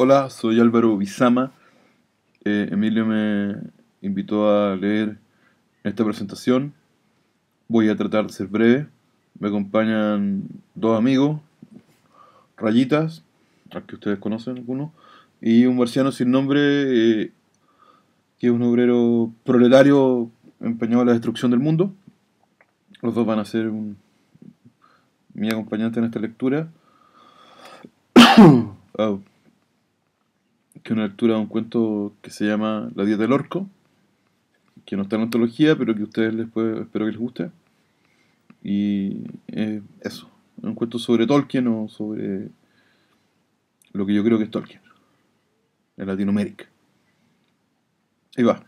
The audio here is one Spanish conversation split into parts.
Hola, soy Álvaro Bizama. Emilio me invitó a leer esta presentación. Voy a tratar de ser breve. Me acompañan dos amigos, Rayitas, al que ustedes conocen algunos, y un marciano sin nombre, que es un obrero proletario empeñado en la destrucción del mundo. Los dos van a ser mi acompañante en esta lectura, ah, que es una lectura de un cuento que se llama La dieta del orco, que no está en la antología, pero que a ustedes espero que les guste. Y eso, un cuento sobre Tolkien o sobre lo que yo creo que es Tolkien, en Latinoamérica. Ahí va.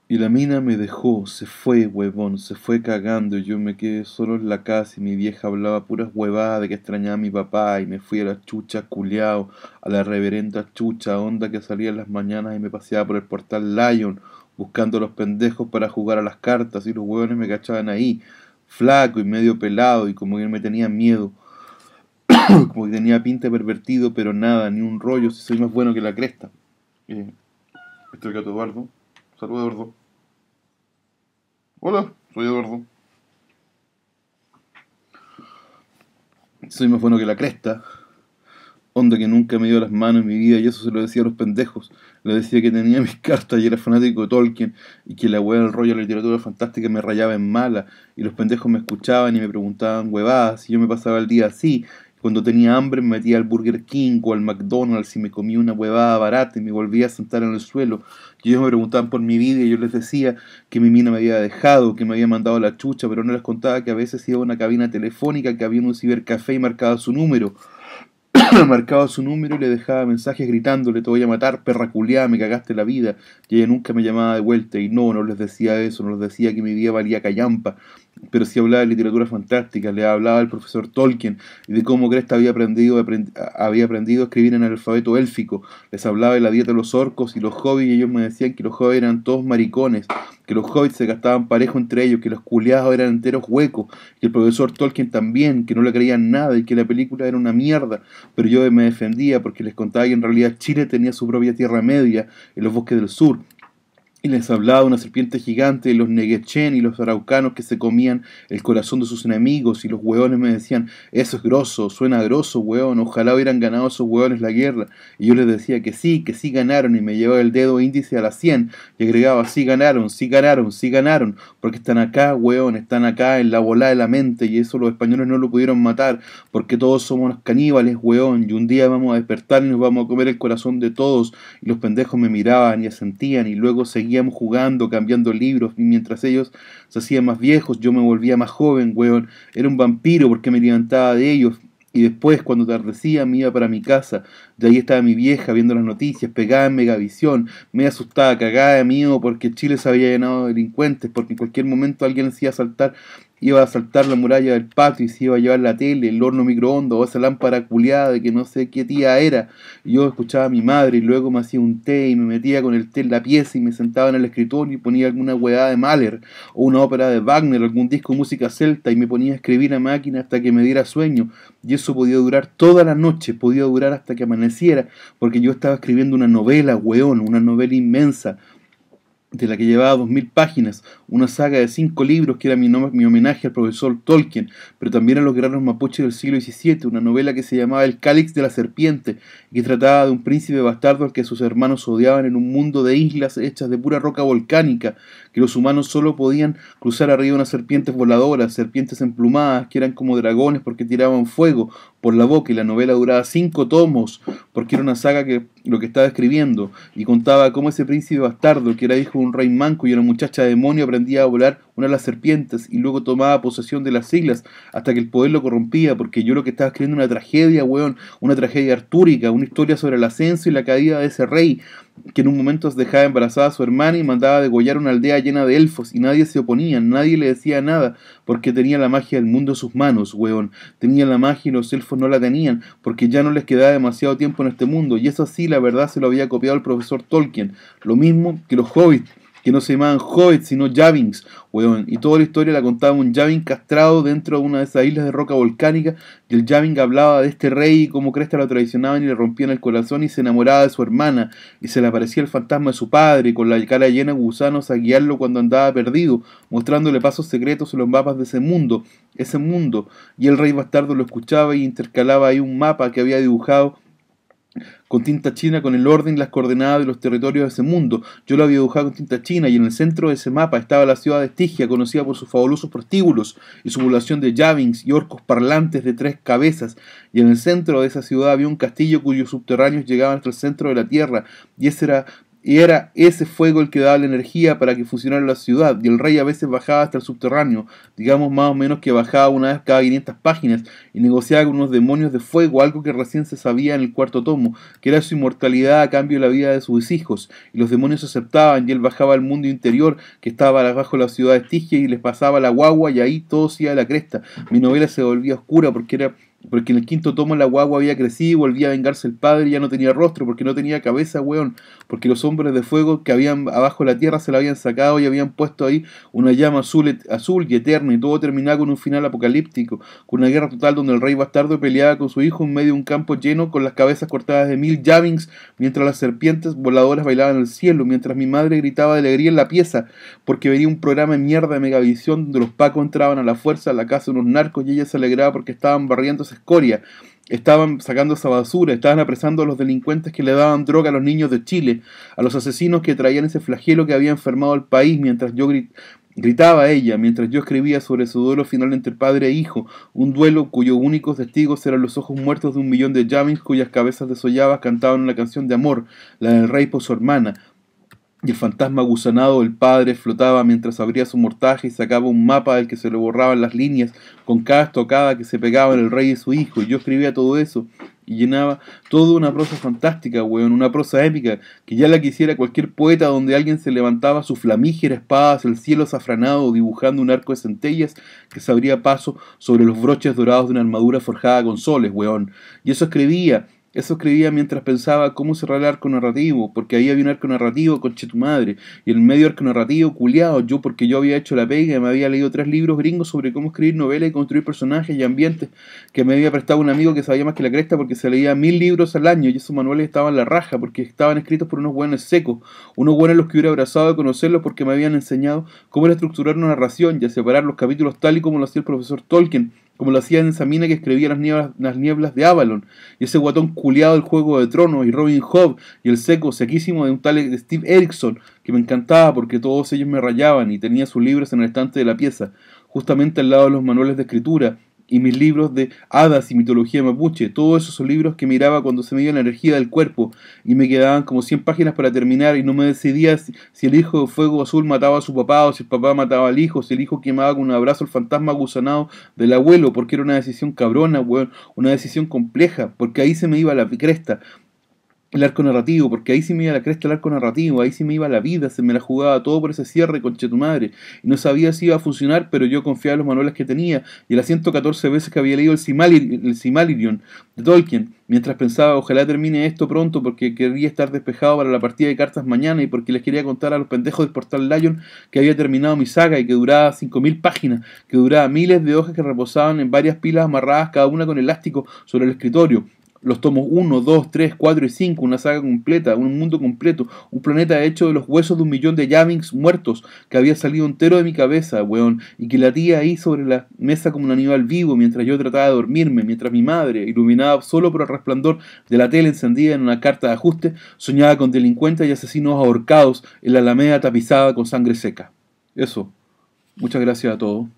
Y la mina me dejó, se fue, huevón, se fue cagando y yo me quedé solo en la casa y mi vieja hablaba puras huevadas de que extrañaba a mi papá y me fui a la chucha culiao, a la reverenda chucha onda que salía en las mañanas y me paseaba por el portal Lion buscando a los pendejos para jugar a las cartas y los huevones me cachaban ahí, flaco y medio pelado y como que me tenían miedo, como que tenía pinta de pervertido, pero nada, ni un rollo, si soy más bueno que la cresta. Este es el gato Eduardo. Saludos, Eduardo. Hola, soy Eduardo. Soy más bueno que la cresta. Onda que nunca me dio las manos en mi vida y eso se lo decía a los pendejos. Le decía que tenía mis cartas y era fanático de Tolkien y que la hueá del rollo de la literatura fantástica me rayaba en mala y los pendejos me escuchaban y me preguntaban huevadas y yo me pasaba el día así. Cuando tenía hambre me metía al Burger King o al McDonald's y me comía una huevada barata y me volvía a sentar en el suelo. Y ellos me preguntaban por mi vida y yo les decía que mi mina me había dejado, que me había mandado a la chucha, pero no les contaba que a veces iba a una cabina telefónica, que había en un cibercafé y marcaba su número. Marcaba su número y le dejaba mensajes gritándole: te voy a matar, perra culiada, me cagaste la vida. Y ella nunca me llamaba de vuelta y no les decía eso, no les decía que mi vida valía callampa, pero sí hablaba de literatura fantástica, le hablaba al profesor Tolkien y de cómo Cresta había aprendido a escribir en el alfabeto élfico, les hablaba de la dieta de los orcos y los hobbits y ellos me decían que los hobbits eran todos maricones, que los hobbits se gastaban parejo entre ellos, que los culiados eran enteros huecos, que el profesor Tolkien también, que no le creían nada y que la película era una mierda, pero yo me defendía porque les contaba que en realidad Chile tenía su propia Tierra Media en los bosques del sur, y les hablaba de una serpiente gigante, de los neguechen y los araucanos que se comían el corazón de sus enemigos, y los hueones me decían: eso es grosso, suena grosso, hueón, ojalá hubieran ganado esos hueones la guerra. Y yo les decía que sí ganaron, y me llevaba el dedo índice a la 100 y agregaba: sí ganaron, sí ganaron, sí ganaron, porque están acá, hueón, están acá en la bola de la mente, y eso los españoles no lo pudieron matar, porque todos somos unos caníbales, hueón, y un día vamos a despertar y nos vamos a comer el corazón de todos. Y los pendejos me miraban y asentían, y luego seguíamos jugando, cambiando libros, y mientras ellos se hacían más viejos, yo me volvía más joven, weón. Era un vampiro porque me levantaba de ellos. Y después, cuando tardecía, me iba para mi casa. De ahí estaba mi vieja viendo las noticias, pegada en Megavisión, me asustaba, cagada de miedo porque Chile se había llenado de delincuentes, porque en cualquier momento alguien se iba a saltar la muralla del patio y se iba a llevar la tele, el horno microondas o esa lámpara culiada de que no sé qué tía era. Y yo escuchaba a mi madre y luego me hacía un té y me metía con el té en la pieza y me sentaba en el escritorio y ponía alguna hueá de Mahler o una ópera de Wagner, algún disco de música celta y me ponía a escribir a máquina hasta que me diera sueño. Y eso podía durar toda la noche, podía durar hasta que amaneciera, porque yo estaba escribiendo una novela, weón, una novela inmensa, de la que llevaba 2000 páginas, una saga de 5 libros que era mi homenaje al profesor Tolkien, pero también a los guerreros mapuches del siglo XVII, una novela que se llamaba El Cáliz de la Serpiente, y que trataba de un príncipe bastardo al que sus hermanos odiaban en un mundo de islas hechas de pura roca volcánica, que los humanos solo podían cruzar arriba de unas serpientes voladoras, serpientes emplumadas, que eran como dragones porque tiraban fuego por la boca, y la novela duraba 5 tomos, porque era una saga que lo que estaba escribiendo, y contaba cómo ese príncipe bastardo, que era hijo de un rey manco y una muchacha demonio, aprendía a volar una de las serpientes y luego tomaba posesión de las islas hasta que el poder lo corrompía, porque yo lo que estaba escribiendo una tragedia, weón, una tragedia artúrica, una historia sobre el ascenso y la caída de ese rey, que en un momento dejaba embarazada a su hermana y mandaba a degollar una aldea llena de elfos, y nadie se oponía, nadie le decía nada, porque tenía la magia del mundo en sus manos, weón, tenía la magia y los elfos no la tenían, porque ya no les quedaba demasiado tiempo en este mundo, y eso sí, la verdad se lo había copiado el profesor Tolkien, lo mismo que los hobbits, que no se llamaban hobbits, sino Yavins, weón. Y toda la historia la contaba un Yavin castrado dentro de una de esas islas de roca volcánica, y el Yavin hablaba de este rey y cómo cresta lo traicionaban y le rompían el corazón y se enamoraba de su hermana, y se le aparecía el fantasma de su padre, con la cara llena de gusanos a guiarlo cuando andaba perdido, mostrándole pasos secretos en los mapas de ese mundo, y el rey bastardo lo escuchaba y intercalaba ahí un mapa que había dibujado con tinta china con el orden y las coordenadas de los territorios de ese mundo. Yo lo había dibujado con tinta china y en el centro de ese mapa estaba la ciudad de Estigia, conocida por sus fabulosos prostíbulos y su población de Yavins y orcos parlantes de 3 cabezas. Y en el centro de esa ciudad había un castillo cuyos subterráneos llegaban hasta el centro de la tierra, y era ese fuego el que daba la energía para que funcionara la ciudad, y el rey a veces bajaba hasta el subterráneo, digamos más o menos que bajaba una vez cada 500 páginas, y negociaba con unos demonios de fuego, algo que recién se sabía en el 4º tomo, que era su inmortalidad a cambio de la vida de sus hijos, y los demonios aceptaban, y él bajaba al mundo interior, que estaba abajo de la ciudad de Estigia, y les pasaba la guagua, y ahí todo se iba a la cresta. Mi novela se volvía oscura porque en el 5º tomo la guagua había crecido y volvía a vengarse el padre y ya no tenía rostro, porque no tenía cabeza, weón, porque los hombres de fuego que habían abajo de la tierra se la habían sacado y habían puesto ahí una llama azul y eterna, y todo terminaba con un final apocalíptico, con una guerra total donde el rey bastardo peleaba con su hijo en medio de un campo lleno con las cabezas cortadas de 1000 Yavins, mientras las serpientes voladoras bailaban en el cielo, mientras mi madre gritaba de alegría en la pieza, porque venía un programa de mierda de Megavisión donde los pacos entraban a la fuerza a la casa de unos narcos y ella se alegraba porque estaban barriendo escoria, estaban sacando esa basura, estaban apresando a los delincuentes que le daban droga a los niños de Chile, a los asesinos que traían ese flagelo que había enfermado al país, mientras yo gritaba a ella, mientras yo escribía sobre su duelo final entre padre e hijo, un duelo cuyos únicos testigos eran los ojos muertos de 1 millón de Yavins cuyas cabezas desolladas cantaban una canción de amor, la del rey por su hermana. Y el fantasma gusanado del padre flotaba mientras abría su mortaje y sacaba un mapa del que se le borraban las líneas con cada estocada que se pegaba en el rey y su hijo. Y yo escribía todo eso y llenaba toda una prosa fantástica, weón, una prosa épica, que ya la quisiera cualquier poeta, donde alguien se levantaba su flamígera espada hacia el cielo azafranado dibujando un arco de centellas que se abría paso sobre los broches dorados de una armadura forjada con soles, weón. Y eso escribía mientras pensaba cómo cerrar el arco narrativo, porque ahí había un arco narrativo, conche tu madre, y en el medio arco narrativo, culiado, porque yo había hecho la pega y me había leído 3 libros gringos sobre cómo escribir novelas y construir personajes y ambientes, que me había prestado un amigo que sabía más que la cresta porque se leía 1000 libros al año, y esos manuales estaban en la raja, porque estaban escritos por unos buenos secos, unos buenos los que hubiera abrazado de conocerlos porque me habían enseñado cómo era estructurar una narración y a separar los capítulos tal y como lo hacía el profesor Tolkien, como lo hacía en esa mina que escribía las nieblas de Avalon, y ese guatón culiado del Juego de Tronos, y Robin Hood, y el sequísimo de un tal de Steve Erickson, que me encantaba porque todos ellos me rayaban, y tenía sus libros en el estante de la pieza, justamente al lado de los manuales de escritura, y mis libros de hadas y mitología mapuche, todos esos son libros que miraba cuando se me iba la energía del cuerpo, y me quedaban como 100 páginas para terminar, y no me decidía si el hijo de fuego azul mataba a su papá, o si el papá mataba al hijo, si el hijo quemaba con un abrazo el fantasma gusanado del abuelo, porque era una decisión cabrona, weón, una decisión compleja, porque ahí se me iba la cresta el arco narrativo, porque ahí sí me iba la cresta el arco narrativo, ahí sí me iba la vida, se me la jugaba todo por ese cierre, conche tu madre, y no sabía si iba a funcionar, pero yo confiaba en los manuales que tenía, y las 114 veces que había leído el Silmarillion de Tolkien, mientras pensaba, ojalá termine esto pronto, porque quería estar despejado para la partida de cartas mañana, y porque les quería contar a los pendejos del Portal Lion que había terminado mi saga, y que duraba 5000 páginas, que duraba miles de hojas que reposaban en varias pilas amarradas cada una con elástico sobre el escritorio, los tomos 1, 2, 3, 4 y 5, una saga completa, un mundo completo, un planeta hecho de los huesos de 1 millón de Yavins muertos, que había salido entero de mi cabeza, weón, y que latía ahí sobre la mesa como un animal vivo, mientras yo trataba de dormirme, mientras mi madre, iluminada solo por el resplandor de la tele encendida en una carta de ajuste, soñaba con delincuentes y asesinos ahorcados en la alameda tapizada con sangre seca. Eso. Muchas gracias a todos.